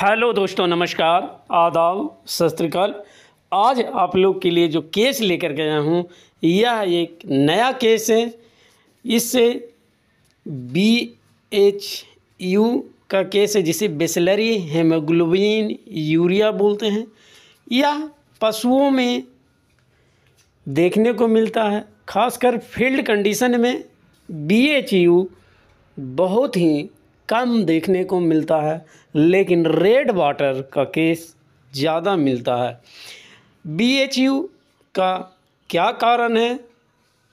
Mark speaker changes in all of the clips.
Speaker 1: Hello दोस्तों, नमस्कार, आदाब, सत श्री अकाल। आज आप लोग के लिए जो केस लेकर के आया हूँ यह एक नया केस है। इससे BHU का केस है जिसे बिसलेरी हेमोग्लोबिन यूरिया बोलते हैं। यह पशुओं में देखने को मिलता है, खासकर फील्ड कंडीशन में BHU बहुत ही कम देखने को मिलता है, लेकिन रेड वाटर का केस ज़्यादा मिलता है। BHU का क्या कारण है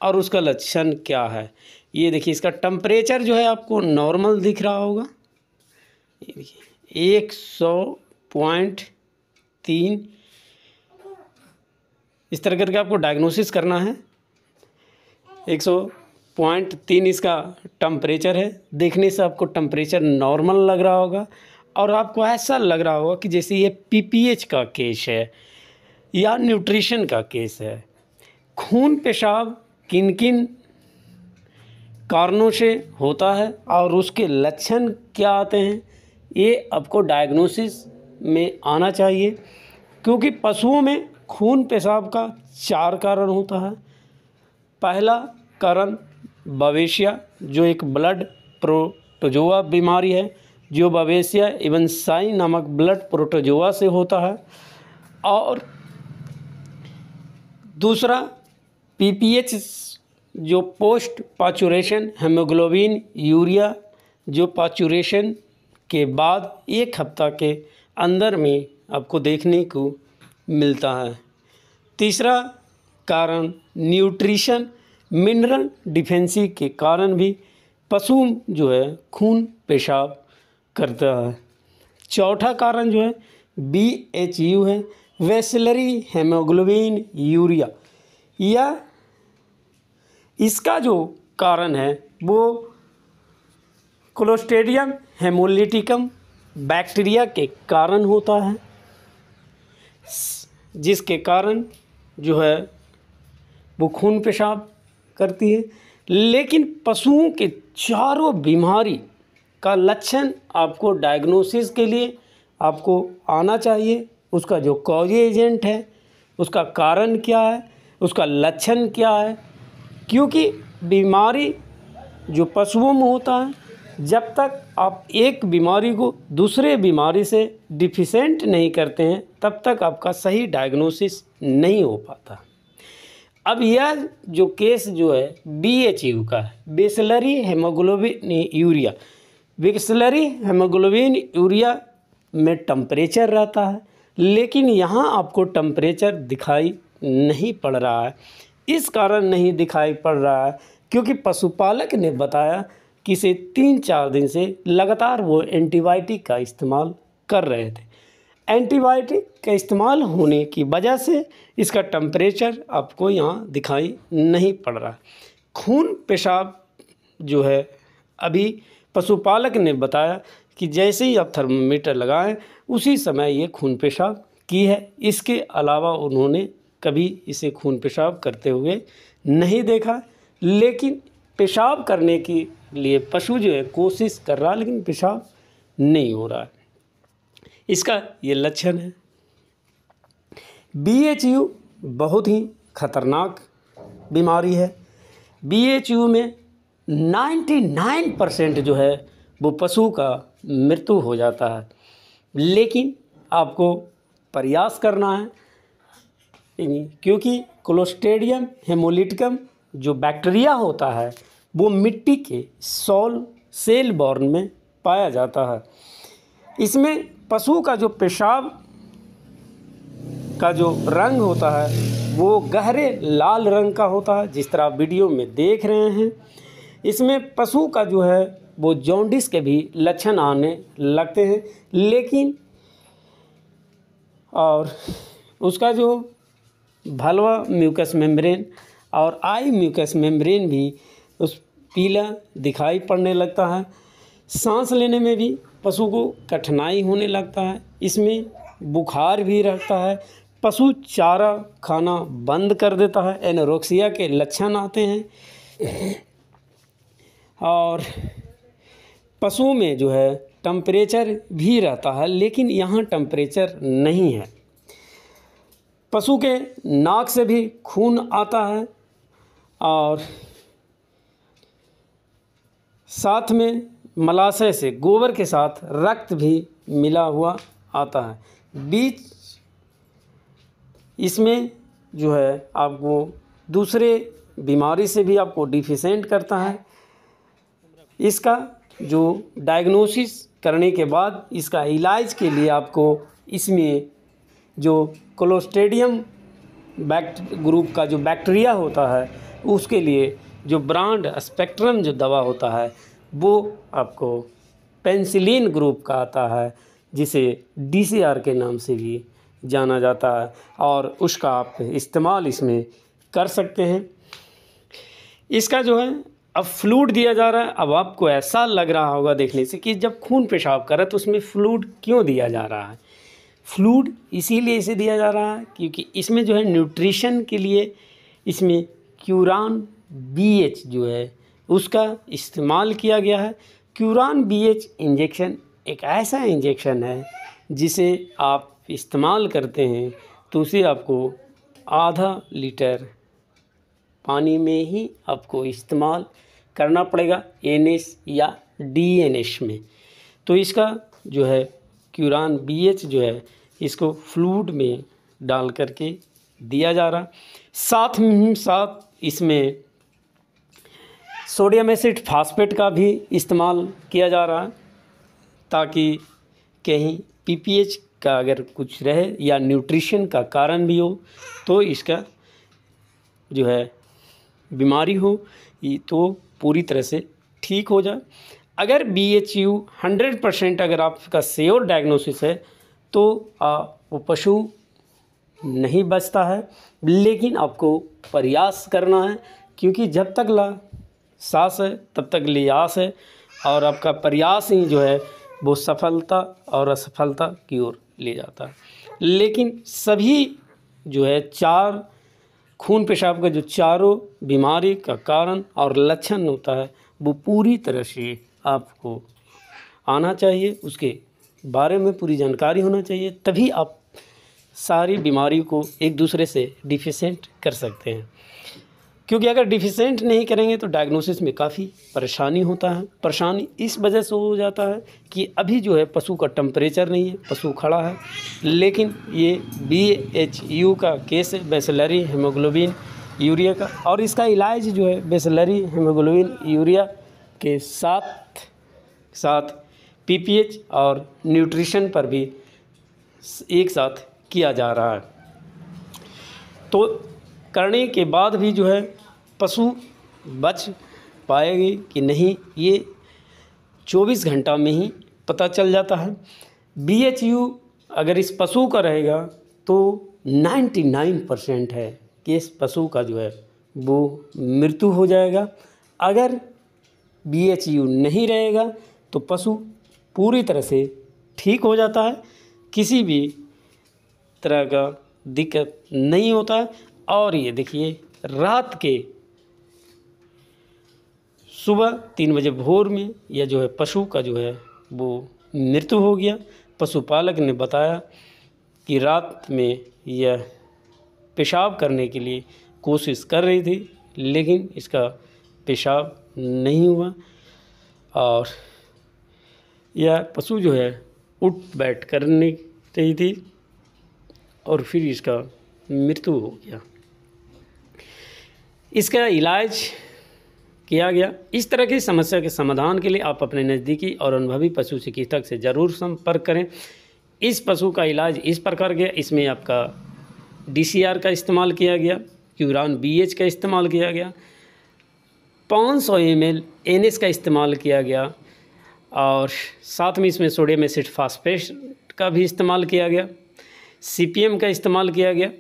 Speaker 1: और उसका लक्षण क्या है, ये देखिए। इसका टेम्परेचर जो है आपको नॉर्मल दिख रहा होगा, ये देखिए 100.3। इस तरह करके आपको डायग्नोसिस करना है। 100.3 इसका टेम्परेचर है। देखने से आपको टेम्परेचर नॉर्मल लग रहा होगा और आपको ऐसा लग रहा होगा कि जैसे ये PPH का केस है या न्यूट्रिशन का केस है। खून पेशाब किन किन कारणों से होता है और उसके लक्षण क्या आते हैं, ये आपको डायग्नोसिस में आना चाहिए। क्योंकि पशुओं में खून पेशाब का 4 कारण होता है। पहला कारण बवेशिया, जो एक ब्लड प्रोटोजोआ बीमारी है, जो बवेशिया एवंसाई नामक ब्लड प्रोटोजोआ से होता है। और दूसरा PPH, जो पोस्ट पाचुरेशन हेमोग्लोबिन यूरिया, जो पाचुरेशन के बाद 1 हफ्ता के अंदर में आपको देखने को मिलता है। तीसरा कारण न्यूट्रिशन मिनरल डिफिशिएंसी के कारण भी पशु जो है खून पेशाब करता है। चौथा कारण जो है BHU है, बिसलेरी हेमोग्लोबिन यूरिया। या इसका जो कारण है वो क्लोस्ट्रीडियम हेमोलिटिकम बैक्टीरिया के कारण होता है, जिसके कारण जो है वो खून पेशाब करती है। लेकिन पशुओं के चारों बीमारी का लक्षण आपको डायग्नोसिस के लिए आपको आना चाहिए। उसका जो कॉज एजेंट है, उसका कारण क्या है, उसका लक्षण क्या है। क्योंकि बीमारी जो पशुओं में होता है, जब तक आप एक बीमारी को दूसरे बीमारी से डिफिशेंट नहीं करते हैं तब तक आपका सही डायग्नोसिस नहीं हो पाता। अब यह जो केस जो है BHU का है, Bisleri haemoglobin urea. Bisleri haemoglobin urea में टेम्परेचर रहता है, लेकिन यहाँ आपको टेम्परेचर दिखाई नहीं पड़ रहा है। इस कारण नहीं दिखाई पड़ रहा है क्योंकि पशुपालक ने बताया कि इसे 3-4 दिन से लगातार वो एंटीबायोटिक का इस्तेमाल कर रहे थे। एंटीबायोटिक का इस्तेमाल होने की वजह से इसका टेम्परेचर आपको यहाँ दिखाई नहीं पड़ रहा। खून पेशाब जो है, अभी पशुपालक ने बताया कि जैसे ही आप थर्मामीटर लगाएं उसी समय ये खून पेशाब की है। इसके अलावा उन्होंने कभी इसे खून पेशाब करते हुए नहीं देखा। लेकिन पेशाब करने के लिए पशु जो है कोशिश कर रहा है, लेकिन पेशाब नहीं हो रहा है। इसका ये लक्षण है। BHU बहुत ही खतरनाक बीमारी है। BHU में 99% जो है वो पशु का मृत्यु हो जाता है। लेकिन आपको प्रयास करना है, क्योंकि क्लोस्ट्रीडियम हेमोलिटिकम जो बैक्टीरिया होता है वो मिट्टी के सेल बॉर्न में पाया जाता है। इसमें पशु का जो पेशाब का जो रंग होता है वो गहरे लाल रंग का होता है, जिस तरह आप वीडियो में देख रहे हैं। इसमें पशु का जो है वो जॉन्डिस के भी लक्षण आने लगते हैं। लेकिन और उसका जो भलवा म्यूकस मेम्ब्रेन और आई म्यूकस मेम्ब्रेन भी उस पीला दिखाई पड़ने लगता है। सांस लेने में भी पशु को कठिनाई होने लगता है। इसमें बुखार भी रहता है। पशु चारा खाना बंद कर देता है, एनोरेक्सिया के लक्षण आते हैं। और पशुओं में जो है टेम्परेचर भी रहता है, लेकिन यहाँ टेम्परेचर नहीं है। पशु के नाक से भी खून आता है और साथ में मलाशय से, गोबर के साथ रक्त भी मिला हुआ आता है। बीच इसमें जो है आपको दूसरे बीमारी से भी आपको डिफिशेंट करता है। इसका जो डायग्नोसिस करने के बाद इसका इलाज के लिए आपको इसमें जो क्लोस्ट्रीडियम ग्रुप का जो बैक्टीरिया होता है उसके लिए जो ब्रांड स्पेक्ट्रम जो दवा होता है वो आपको पेनिसिलिन ग्रुप का आता है, जिसे DCR के नाम से भी जाना जाता है, और उसका आप इस्तेमाल इसमें कर सकते हैं। इसका जो है अब फ्लूइड दिया जा रहा है। अब आपको ऐसा लग रहा होगा देखने से कि जब खून पेशाब करे तो उसमें फ्लूइड क्यों दिया जा रहा है। फ्लूइड इसीलिए इसे दिया जा रहा है क्योंकि इसमें जो है न्यूट्रिशन के लिए इसमें क्यूरान BH जो है उसका इस्तेमाल किया गया है। क्यूरान BH इंजेक्शन एक ऐसा इंजेक्शन है जिसे आप इस्तेमाल करते हैं तो उसे आपको आधा लीटर पानी में ही आपको इस्तेमाल करना पड़ेगा, NH या DNH में। तो इसका जो है क्यूरान BH जो है इसको फ्लूइड में डाल करके दिया जा रहा। साथ इसमें सोडियम एसिड फास्फेट का भी इस्तेमाल किया जा रहा है ताकि कहीं PPH का अगर कुछ रहे या न्यूट्रिशन का कारण भी हो तो इसका जो है बीमारी हो ये तो पूरी तरह से ठीक हो जाए। अगर BHU 100% अगर आपका श्योर डायग्नोसिस है तो वो पशु नहीं बचता है, लेकिन आपको प्रयास करना है क्योंकि जब तक सांस है तब तक लियास है, और आपका प्रयास ही जो है वो सफलता और असफलता की ओर ले जाता है। लेकिन सभी जो है 4 खून पेशाब का जो चारों बीमारी का कारण और लक्षण होता है वो पूरी तरह से आपको आना चाहिए, उसके बारे में पूरी जानकारी होना चाहिए, तभी आप सारी बीमारी को एक दूसरे से डिफिशेंट कर सकते हैं। क्योंकि अगर डिफिशेंट नहीं करेंगे तो डायग्नोसिस में काफ़ी परेशानी होता है। परेशानी इस वजह से हो जाता है कि अभी जो है पशु का टेम्परेचर नहीं है, पशु खड़ा है, लेकिन ये BHU का केस है, बेसिलरी हीमोग्लोबिन यूरिया का, और इसका इलाज जो है बेसिलरी हीमोग्लोबिन यूरिया के साथ PPH और न्यूट्रिशन पर भी एक साथ किया जा रहा है। तो करने के बाद भी जो है पशु बच पाएगी कि नहीं ये 24 घंटा में ही पता चल जाता है। BHU अगर इस पशु का रहेगा तो 99% है कि इस पशु का जो है वो मृत्यु हो जाएगा। अगर BHU नहीं रहेगा तो पशु पूरी तरह से ठीक हो जाता है, किसी भी तरह का दिक्कत नहीं होता है। और ये देखिए रात के सुबह 3 बजे भोर में यह जो है पशु का जो है वो मृत्यु हो गया। पशुपालक ने बताया कि रात में यह पेशाब करने के लिए कोशिश कर रही थी, लेकिन इसका पेशाब नहीं हुआ और यह पशु जो है उठ बैठ करने रही थी और फिर इसका मृत्यु हो गया। इसका इलाज किया गया। इस तरह की समस्या के समाधान के लिए आप अपने नज़दीकी और अनुभवी पशु चिकित्सक से ज़रूर संपर्क करें। इस पशु का इलाज इस प्रकार गया, इसमें आपका DCR का इस्तेमाल किया गया, क्यूरान BH का इस्तेमाल किया गया, 500 ml NH का इस्तेमाल किया गया, और साथ में इसमें सोडियम एसिड फास्फेट का भी इस्तेमाल किया गया, CPM का इस्तेमाल किया गया,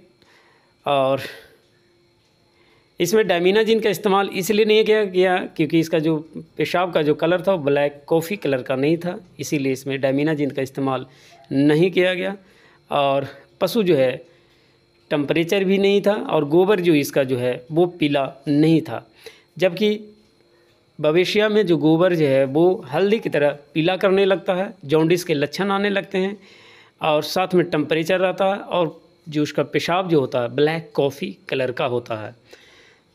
Speaker 1: और इसमें डायमीनाजिन का इस्तेमाल इसलिए नहीं किया गया क्योंकि इसका जो पेशाब का जो कलर था वो ब्लैक कॉफ़ी कलर का नहीं था, इसीलिए इसमें डायमीनाजिन का इस्तेमाल नहीं किया गया। और पशु जो है टेम्परेचर भी नहीं था और गोबर जो इसका जो है वो पीला नहीं था। जबकि बवेशिया में जो गोबर जो है वो हल्दी की तरह पीला करने लगता है, जॉन्डिस के लक्षण आने लगते हैं और साथ में टेम्परेचर रहता है और जो उसका पेशाब जो होता है ब्लैक कॉफ़ी कलर का होता है।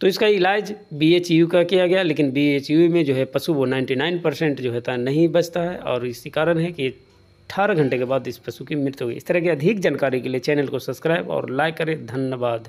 Speaker 1: तो इसका इलाज BHU का किया गया, लेकिन BHU में जो है पशु वो 99% जो होता है नहीं बचता है और इसी कारण है कि 18 घंटे के बाद इस पशु की मृत्यु हो गई। इस तरह की अधिक जानकारी के लिए चैनल को सब्सक्राइब और लाइक करें। धन्यवाद।